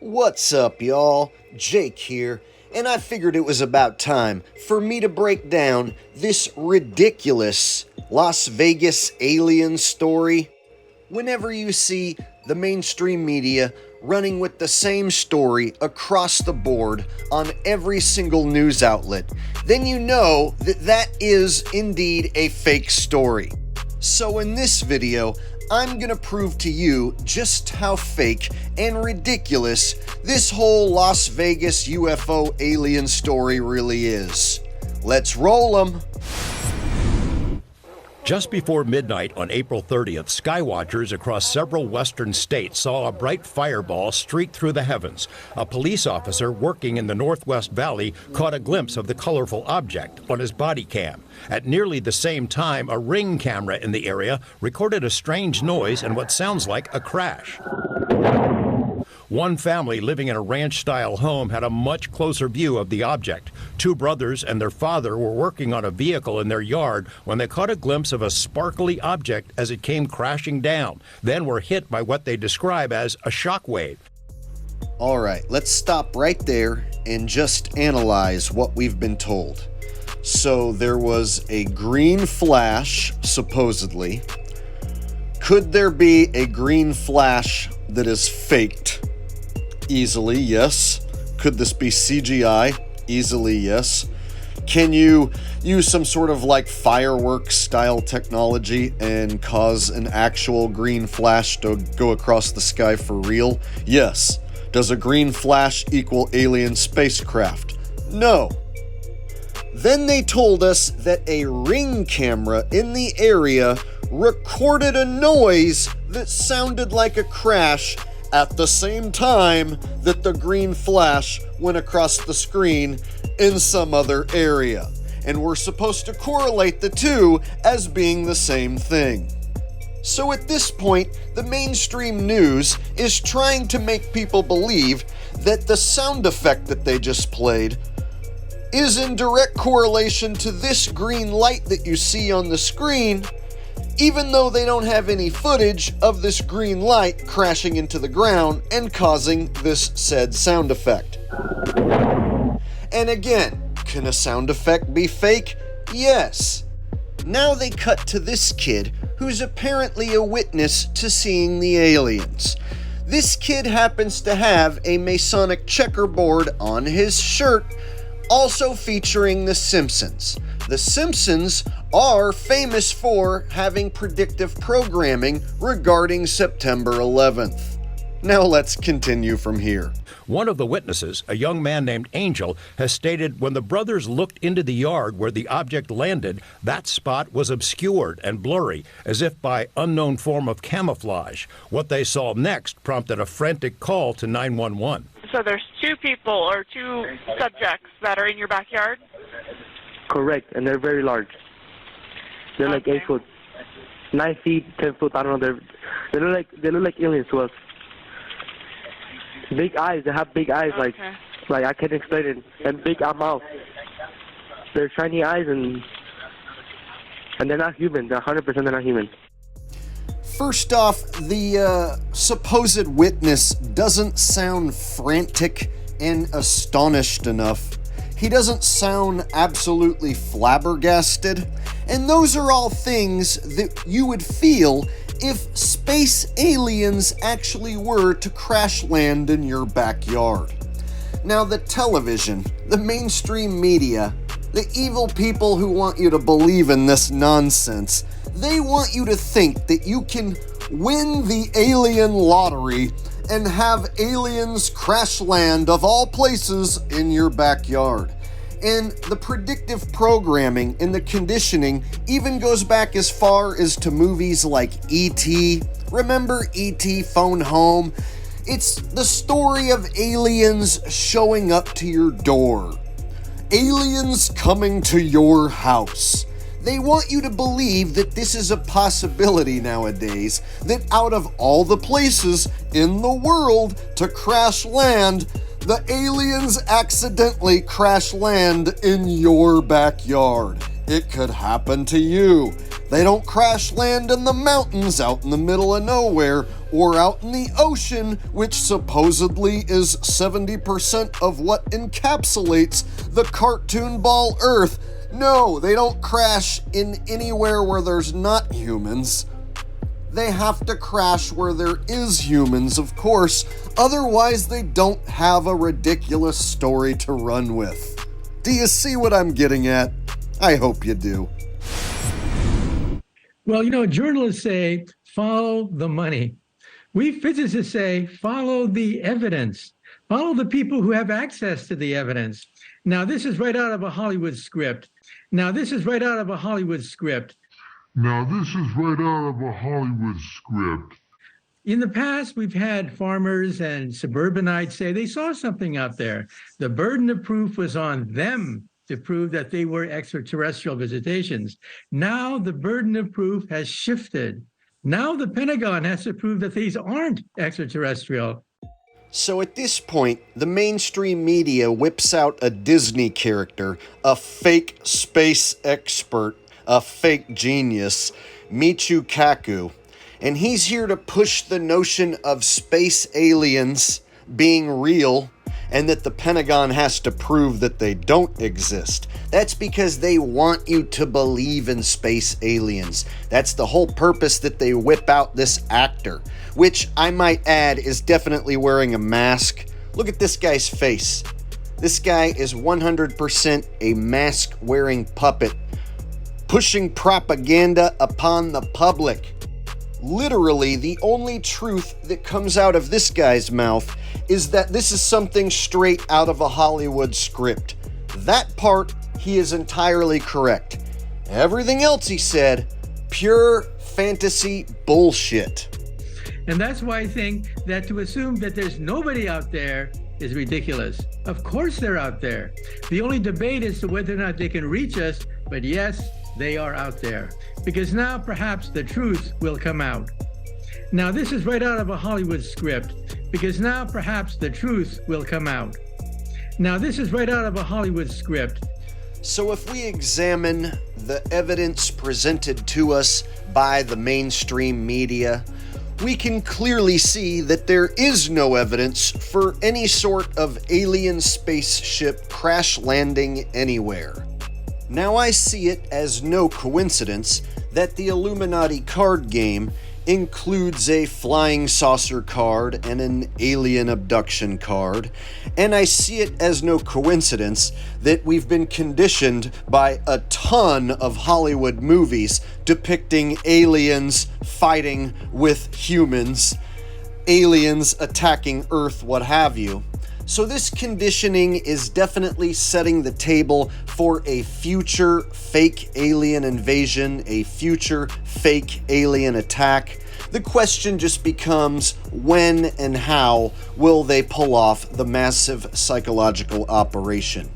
What's up, y'all? Jake here, and I figured it was about time for me to break down this ridiculous Las Vegas alien story. Whenever you see the mainstream media running with the same story across the board on every single news outlet, then you know that that is indeed a fake story. So in this video, I'm gonna prove to you just how fake and ridiculous this whole Las Vegas UFO alien story really is. Let's roll 'em. Just before midnight on April 30th, skywatchers across several western states saw a bright fireball streak through the heavens. A police officer working in the Northwest Valley caught a glimpse of the colorful object on his body cam. At nearly the same time, a Ring camera in the area recorded a strange noise and what sounds like a crash. One family living in a ranch-style home had a much closer view of the object. Two brothers and their father were working on a vehicle in their yard when they caught a glimpse of a sparkly object as it came crashing down, then were hit by what they describe as a shock wave. All right, let's stop right there and just analyze what we've been told. So there was a green flash, supposedly. Could there be a green flash that is faked? Easily, yes. Could this be CGI? Easily, yes. Can you use some sort of like fireworks style technology and cause an actual green flash to go across the sky for real? Yes. Does a green flash equal alien spacecraft? No. Then they told us that a Ring camera in the area recorded a noise that sounded like a crash at the same time that the green flash went across the screen in some other area. And we're supposed to correlate the two as being the same thing. So at this point, the mainstream news is trying to make people believe that the sound effect that they just played is in direct correlation to this green light that you see on the screen, even though they don't have any footage of this green light crashing into the ground and causing this said sound effect. And again, can a sound effect be fake? Yes. Now they cut to this kid who's apparently a witness to seeing the aliens. This kid happens to have a Masonic checkerboard on his shirt, also featuring The Simpsons. The Simpsons are famous for having predictive programming regarding September 11th. Now let's continue from here. One of the witnesses, a young man named Angel, has stated when the brothers looked into the yard where the object landed, that spot was obscured and blurry, as if by unknown form of camouflage. What they saw next prompted a frantic call to 911. So there's two people or two subjects that are in your backyard? Correct, and they're very large. They're like 8 foot, 9 feet, 10 foot. I don't know. They look like aliens to us. Big eyes. They have big eyes, like I can't explain it. And big mouth. They're shiny eyes, and they're not human. They're 100% they're not human. First off, the supposed witness doesn't sound frantic and astonished enough. He doesn't sound absolutely flabbergasted. And those are all things that you would feel if space aliens actually were to crash land in your backyard. Now, the television, the mainstream media, the evil people who want you to believe in this nonsense, they want you to think that you can win the alien lottery and have aliens crash land of all places in your backyard. And the predictive programming and the conditioning even goes back as far as to movies like E.T. Remember E.T. Phone Home? It's the story of aliens showing up to your door. Aliens coming to your house. They want you to believe that this is a possibility nowadays, that out of all the places in the world to crash land, the aliens accidentally crash land in your backyard. It could happen to you. They don't crash land in the mountains out in the middle of nowhere or out in the ocean, which supposedly is 70% of what encapsulates the cartoon ball Earth. No, they don't crash in anywhere where there's not humans. They have to crash where there is humans, of course, otherwise they don't have a ridiculous story to run with. Do you see what I'm getting at? I hope you do. Well, journalists say, follow the money. We physicists say, follow the evidence. Follow the people who have access to the evidence. Now, this is right out of a Hollywood script. In the past, we've had farmers and suburbanites say they saw something out there. The burden of proof was on them to prove that they were extraterrestrial visitations. Now the burden of proof has shifted. Now the Pentagon has to prove that these aren't extraterrestrial. So at this point, the mainstream media whips out a Disney character, a fake space expert, a fake genius, Michio Kaku, and he's here to push the notion of space aliens being real and that the Pentagon has to prove that they don't exist. That's because they want you to believe in space aliens. That's the whole purpose that they whip out this actor, which I might add is definitely wearing a mask. Look at this guy's face. This guy is 100% a mask-wearing puppet, pushing propaganda upon the public. Literally, the only truth that comes out of this guy's mouth is that this is something straight out of a Hollywood script. That part, he is entirely correct. Everything else he said, pure fantasy bullshit. And that's why I think that to assume that there's nobody out there is ridiculous. Of course they're out there. The only debate is to whether or not they can reach us, but yes, they are out there. Because now perhaps the truth will come out. Now this is right out of a Hollywood script. Because now perhaps the truth will come out. Now this is right out of a Hollywood script. So if we examine the evidence presented to us by the mainstream media, we can clearly see that there is no evidence for any sort of alien spaceship crash landing anywhere. Now I see it as no coincidence that the Illuminati card game includes a flying saucer card and an alien abduction card, and I see it as no coincidence that we've been conditioned by a ton of Hollywood movies depicting aliens fighting with humans, aliens attacking Earth, what have you. So this conditioning is definitely setting the table for a future fake alien invasion, a future fake alien attack. The question just becomes when and how will they pull off the massive psychological operation.